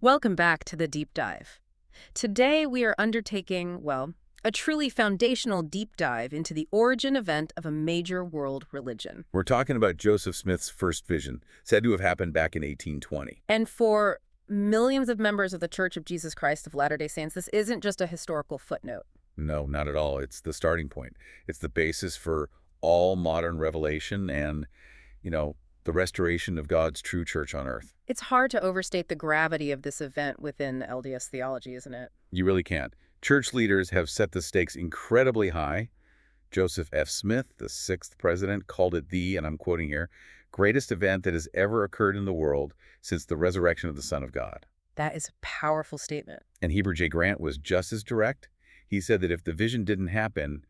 Welcome back to the Deep Dive. Today we are undertaking, well, a truly foundational deep dive into the origin event of a major world religion. We're talking about Joseph Smith's first vision, said to have happened back in 1820. And for millions of members of the Church of Jesus Christ of Latter-day Saints, this isn't just a historical footnote. No, not at all. It's the starting point. It's the basis for all modern revelation and, the restoration of God's true church on earth. It's hard to overstate the gravity of this event within LDS theology, isn't it? You really can't. Church leaders have set the stakes incredibly high. Joseph F. Smith, the sixth president, called it the, and I'm quoting here, greatest event that has ever occurred in the world since the resurrection of the Son of God. That is a powerful statement. And Heber J. Grant was just as direct. He said that if the vision didn't happen,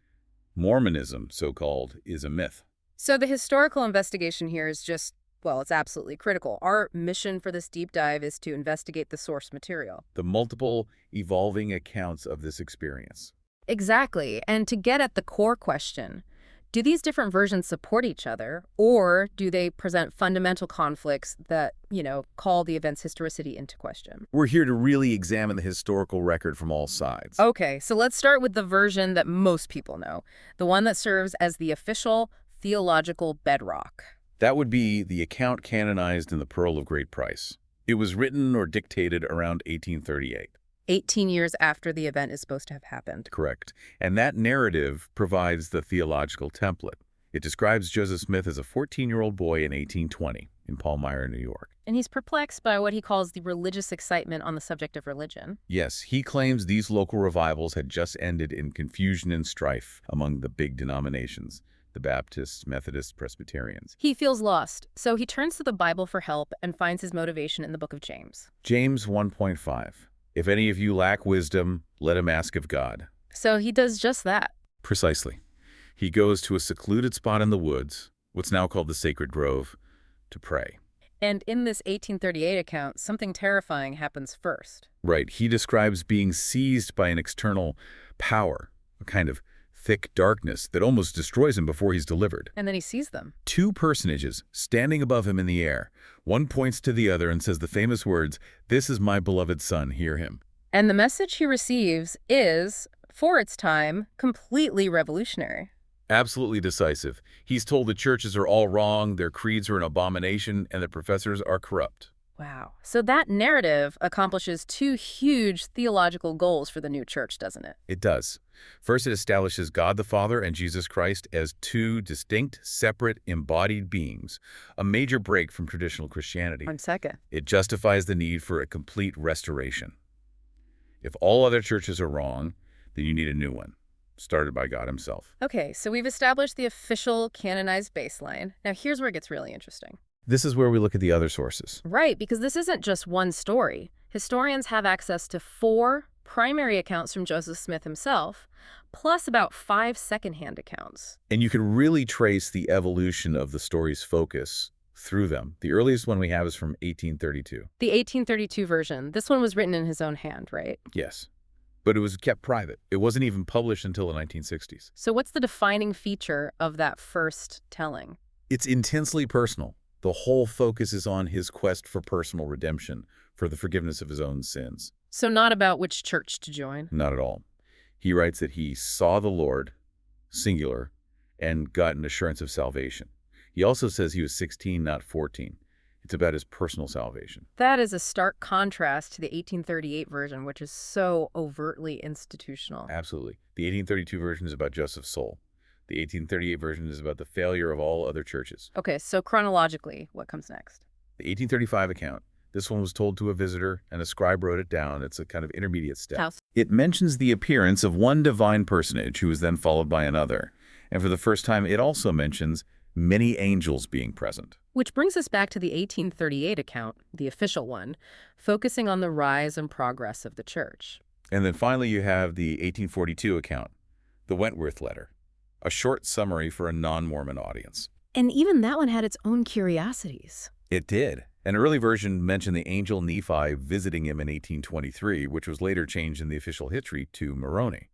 Mormonism, so-called, is a myth. So the historical investigation here is just, well, it's absolutely critical. Our mission for this deep dive is to investigate the source material. The multiple evolving accounts of this experience. Exactly. And to get at the core question, do these different versions support each other, or do they present fundamental conflicts that, call the event's historicity into question? We're here to really examine the historical record from all sides. Okay, so let's start with the version that most people know, the one that serves as the official theological bedrock. That would be the account canonized in the Pearl of Great Price. It was written or dictated around 1838. 18 years after the event is supposed to have happened. Correct. And that narrative provides the theological template. It describes Joseph Smith as a 14-year-old boy in 1820 in Palmyra, New York. And he's perplexed by what he calls the religious excitement on the subject of religion. Yes, he claims these local revivals had just ended in confusion and strife among the big denominations, the Baptists, Methodists, Presbyterians. He feels lost, so he turns to the Bible for help and finds his motivation in the book of James. James 1.5. If any of you lack wisdom, let him ask of God. So he does just that. Precisely. He goes to a secluded spot in the woods, what's now called the Sacred Grove, to pray. And in this 1838 account, something terrifying happens first. Right. He describes being seized by an external power, a kind of thick darkness that almost destroys him before he's delivered. And then he sees them. Two personages standing above him in the air. One points to the other and says the famous words, "This is my beloved son, hear him." And the message he receives is, for its time, completely revolutionary. Absolutely decisive. He's told the churches are all wrong, their creeds are an abomination, and the professors are corrupt. Wow. So that narrative accomplishes two huge theological goals for the new church, doesn't it? It does. First, it establishes God the Father and Jesus Christ as two distinct, separate, embodied beings, a major break from traditional Christianity. On second. It justifies the need for a complete restoration. If all other churches are wrong, then you need a new one, started by God himself. Okay, so we've established the official canonized baseline. Now here's where it gets really interesting. This is where we look at the other sources. Right, because this isn't just one story. Historians have access to 4 primary accounts from Joseph Smith himself, plus about 5 secondhand accounts. And you can really trace the evolution of the story's focus through them. The earliest one we have is from 1832. The 1832 version, this one was written in his own hand, right? Yes, but it was kept private. It wasn't even published until the 1960s. So what's the defining feature of that first telling? It's intensely personal. The whole focus is on his quest for personal redemption, for the forgiveness of his own sins. So not about which church to join? Not at all. He writes that he saw the Lord, singular, and got an assurance of salvation. He also says he was 16, not 14. It's about his personal salvation. That is a stark contrast to the 1838 version, which is so overtly institutional. Absolutely. The 1832 version is about Joseph's soul. The 1838 version is about the failure of all other churches. Okay, so chronologically, what comes next? The 1835 account. This one was told to a visitor, and a scribe wrote it down. It's a kind of intermediate step. How? It mentions the appearance of one divine personage who is then followed by another. And for the first time, it also mentions many angels being present. Which brings us back to the 1838 account, the official one, focusing on the rise and progress of the church. And then finally, you have the 1842 account, the Wentworth letter, a short summary for a non-Mormon audience. And even that one had its own curiosities. It did. An early version mentioned the angel Nephi visiting him in 1823, which was later changed in the official history to Moroni.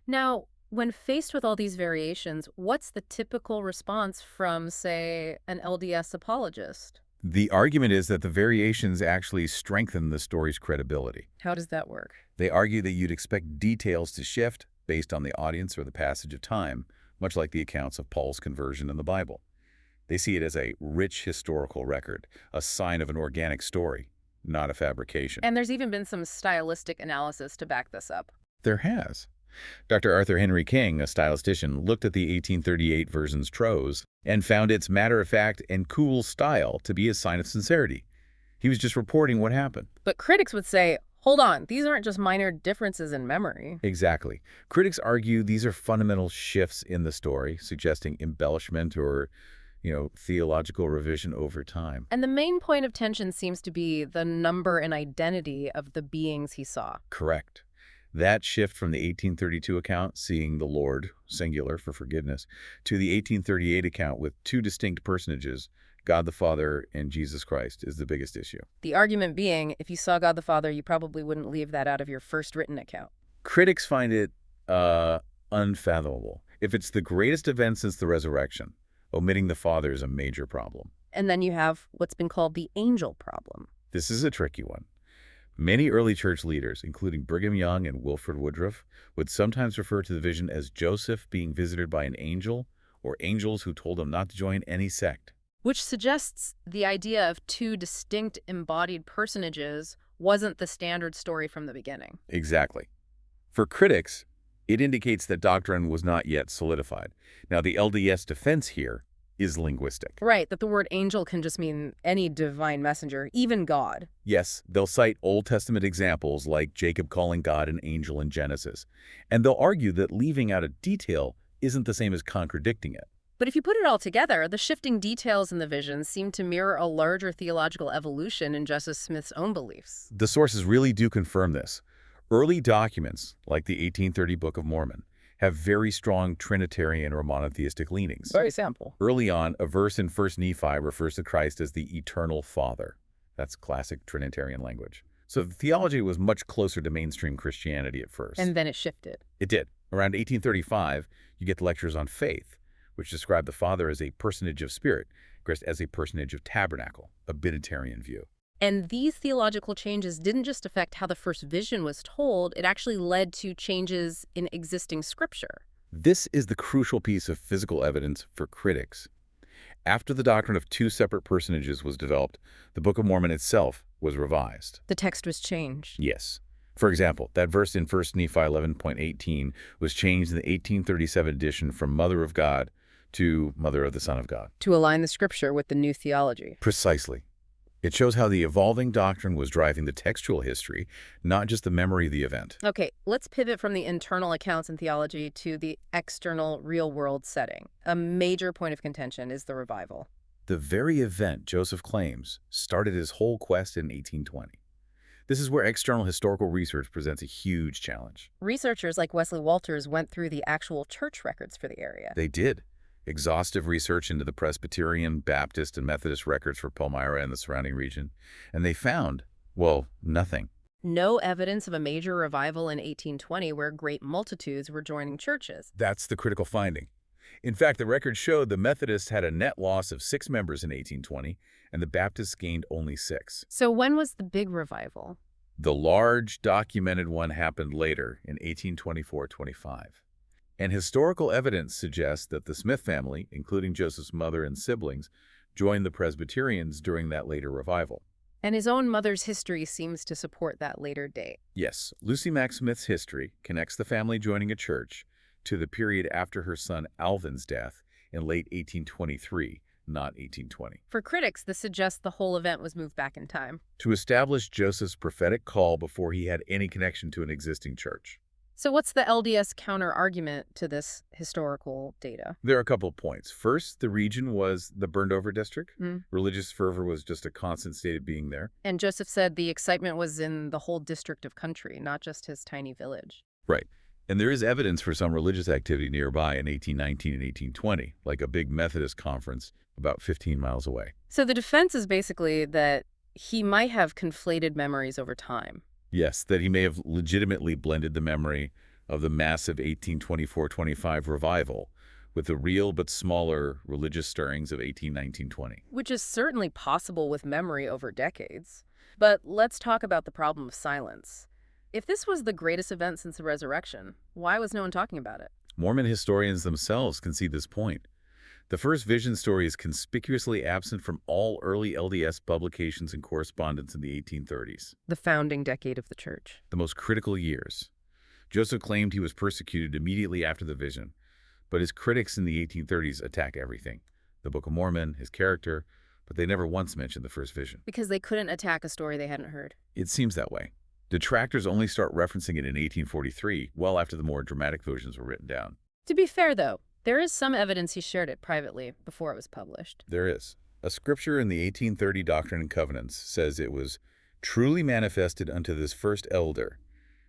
Now, when faced with all these variations, what's the typical response from, say, an LDS apologist? The argument is that the variations actually strengthen the story's credibility. How does that work? They argue that you'd expect details to shift based on the audience or the passage of time, much like the accounts of Paul's conversion in the Bible. They see it as a rich historical record, a sign of an organic story, not a fabrication. And there's even been some stylistic analysis to back this up. There has. Dr. Arthur Henry King, a stylistician, looked at the 1838 version's prose and found its matter-of-fact and cool style to be a sign of sincerity. He was just reporting what happened. But critics would say, hold on, these aren't just minor differences in memory. Exactly. Critics argue these are fundamental shifts in the story, suggesting embellishment or, theological revision over time. And the main point of tension seems to be the number and identity of the beings he saw. Correct. That shift from the 1832 account, seeing the Lord, singular for forgiveness, to the 1838 account with two distinct personages, God the Father and Jesus Christ, is the biggest issue. The argument being, if you saw God the Father, you probably wouldn't leave that out of your first written account. Critics find it unfathomable. If it's the greatest event since the resurrection, omitting the Father is a major problem. And then you have what's been called the angel problem. This is a tricky one. Many early church leaders, including Brigham Young and Wilford Woodruff, would sometimes refer to the vision as Joseph being visited by an angel or angels who told him not to join any sect. Which suggests the idea of two distinct embodied personages wasn't the standard story from the beginning. Exactly. For critics, it indicates that doctrine was not yet solidified. Now, the LDS defense here is linguistic. Right, that the word angel can just mean any divine messenger, even God. Yes, they'll cite Old Testament examples like Jacob calling God an angel in Genesis, and they'll argue that leaving out a detail isn't the same as contradicting it. But if you put it all together, the shifting details in the visions seem to mirror a larger theological evolution in Joseph Smith's own beliefs. The sources really do confirm this. Early documents, like the 1830 Book of Mormon, have very strong Trinitarian or monotheistic leanings. Very sample. Early on, a verse in 1 Nephi refers to Christ as the eternal Father. That's classic Trinitarian language. So the theology was much closer to mainstream Christianity at first. And then it shifted. It did. Around 1835, you get the lectures on faith, which describe the Father as a personage of spirit, Christ as a personage of tabernacle, a Binitarian view. And these theological changes didn't just affect how the first vision was told, it actually led to changes in existing scripture. This is the crucial piece of physical evidence for critics. After the doctrine of two separate personages was developed, the Book of Mormon itself was revised. The text was changed. Yes. For example, that verse in 1 Nephi 11.18 was changed in the 1837 edition from Mother of God to Mother of the Son of God. To align the scripture with the new theology. Precisely. It shows how the evolving doctrine was driving the textual history, not just the memory of the event. Okay, let's pivot from the internal accounts in theology to the external real-world setting. A major point of contention is the revival. The very event Joseph claims started his whole quest in 1820. This is where external historical research presents a huge challenge. Researchers like Wesley Walters went through the actual church records for the area. They did. Exhaustive research into the Presbyterian, Baptist, and Methodist records for Palmyra and the surrounding region, and they found, well, nothing. No evidence of a major revival in 1820 where great multitudes were joining churches. That's the critical finding. In fact, the record showed the Methodists had a net loss of 6 members in 1820, and the Baptists gained only 6. So when was the big revival? The large, documented one happened later in 1824-25. And historical evidence suggests that the Smith family, including Joseph's mother and siblings, joined the Presbyterians during that later revival. And his own mother's history seems to support that later date. Yes, Lucy Mack Smith's history connects the family joining a church to the period after her son Alvin's death in late 1823, not 1820. For critics, this suggests the whole event was moved back in time. To establish Joseph's prophetic call before he had any connection to an existing church. So what's the LDS counter-argument to this historical data? There are a couple of points. First, the region was the burned-over district. Religious fervor was just a constant state of being there. And Joseph said the excitement was in the whole district of country, not just his tiny village. Right. And there is evidence for some religious activity nearby in 1819 and 1820, like a big Methodist conference about 15 miles away. So the defense is basically that he might have conflated memories over time. Yes, that he may have legitimately blended the memory of the massive 1824-25 revival with the real but smaller religious stirrings of 1819-20. Which is certainly possible with memory over decades. But let's talk about the problem of silence. If this was the greatest event since the resurrection, why was no one talking about it? Mormon historians themselves concede this point. The first vision story is conspicuously absent from all early LDS publications and correspondence in the 1830s, The founding decade of the church. the most critical years. Joseph claimed he was persecuted immediately after the vision, but his critics in the 1830s attack everything: the Book of Mormon, his character, but they never once mentioned the first vision. Because they couldn't attack a story they hadn't heard. It seems that way. Detractors only start referencing it in 1843, well after the more dramatic versions were written down. To be fair, though, there is some evidence he shared it privately before it was published. There is. A scripture in the 1830 Doctrine and Covenants says it was truly manifested unto this first elder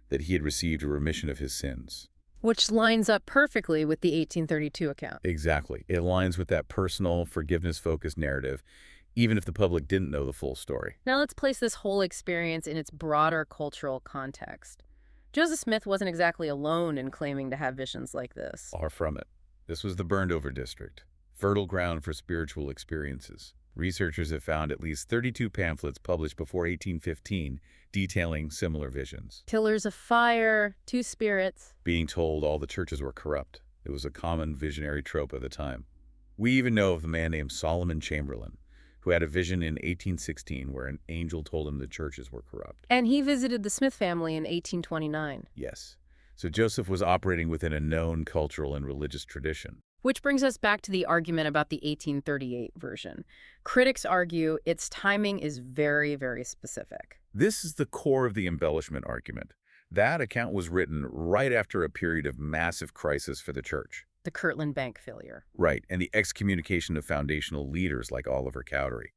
that he had received a remission of his sins. Which lines up perfectly with the 1832 account. Exactly. It aligns with that personal, forgiveness-focused narrative, even if the public didn't know the full story. Now let's place this whole experience in its broader cultural context. Joseph Smith wasn't exactly alone in claiming to have visions like this. Far from it. This was the burned-over district, fertile ground for spiritual experiences. Researchers have found at least 32 pamphlets published before 1815 detailing similar visions. Pillars of fire, two spirits. Being told all the churches were corrupt. It was a common visionary trope of the time. We even know of a man named Solomon Chamberlain, who had a vision in 1816 where an angel told him the churches were corrupt. And he visited the Smith family in 1829. Yes. So Joseph was operating within a known cultural and religious tradition. Which brings us back to the argument about the 1838 version. Critics argue its timing is very, very specific. This is the core of the embellishment argument. That account was written right after a period of massive crisis for the church. The Kirtland Bank failure. Right, and the excommunication of foundational leaders like Oliver Cowdery.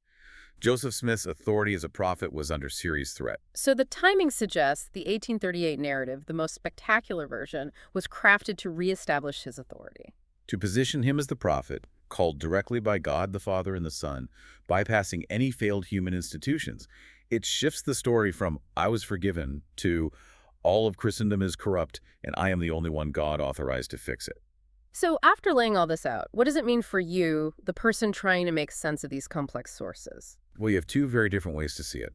Joseph Smith's authority as a prophet was under serious threat. So the timing suggests the 1838 narrative, the most spectacular version, was crafted to reestablish his authority. To position him as the prophet, called directly by God the Father and the Son, bypassing any failed human institutions, it shifts the story from "I was forgiven" to "all of Christendom is corrupt and I am the only one God authorized to fix it." So after laying all this out, what does it mean for you, the person trying to make sense of these complex sources? Well, you have two very different ways to see it.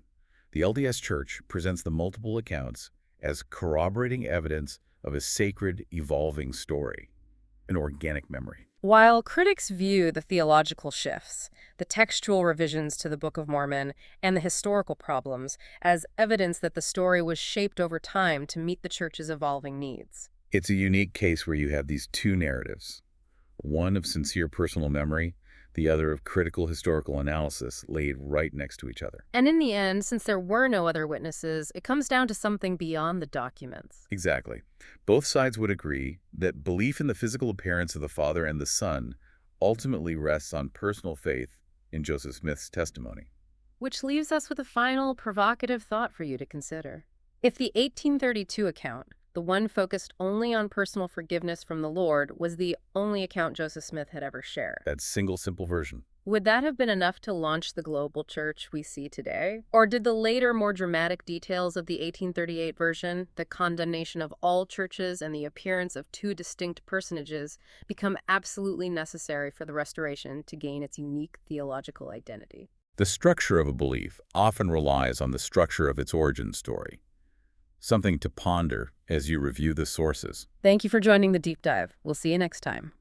The LDS Church presents the multiple accounts as corroborating evidence of a sacred, evolving story, an organic memory. While critics view the theological shifts, the textual revisions to the Book of Mormon, and the historical problems as evidence that the story was shaped over time to meet the church's evolving needs. It's a unique case where you have these two narratives, one of sincere personal memory, the other of critical historical analysis laid right next to each other. And in the end, since there were no other witnesses, it comes down to something beyond the documents. Exactly. Both sides would agree that belief in the physical appearance of the Father and the Son ultimately rests on personal faith in Joseph Smith's testimony. Which leaves us with a final provocative thought for you to consider. If the 1832 account, the one focused only on personal forgiveness from the Lord, was the only account Joseph Smith had ever shared, That single, simple version. would that have been enough to launch the global church we see today? Or did the later, more dramatic details of the 1838 version, the condemnation of all churches and the appearance of two distinct personages, become absolutely necessary for the restoration to gain its unique theological identity? The structure of a belief often relies on the structure of its origin story. Something to ponder as you review the sources. Thank you for joining the deep dive. We'll see you next time.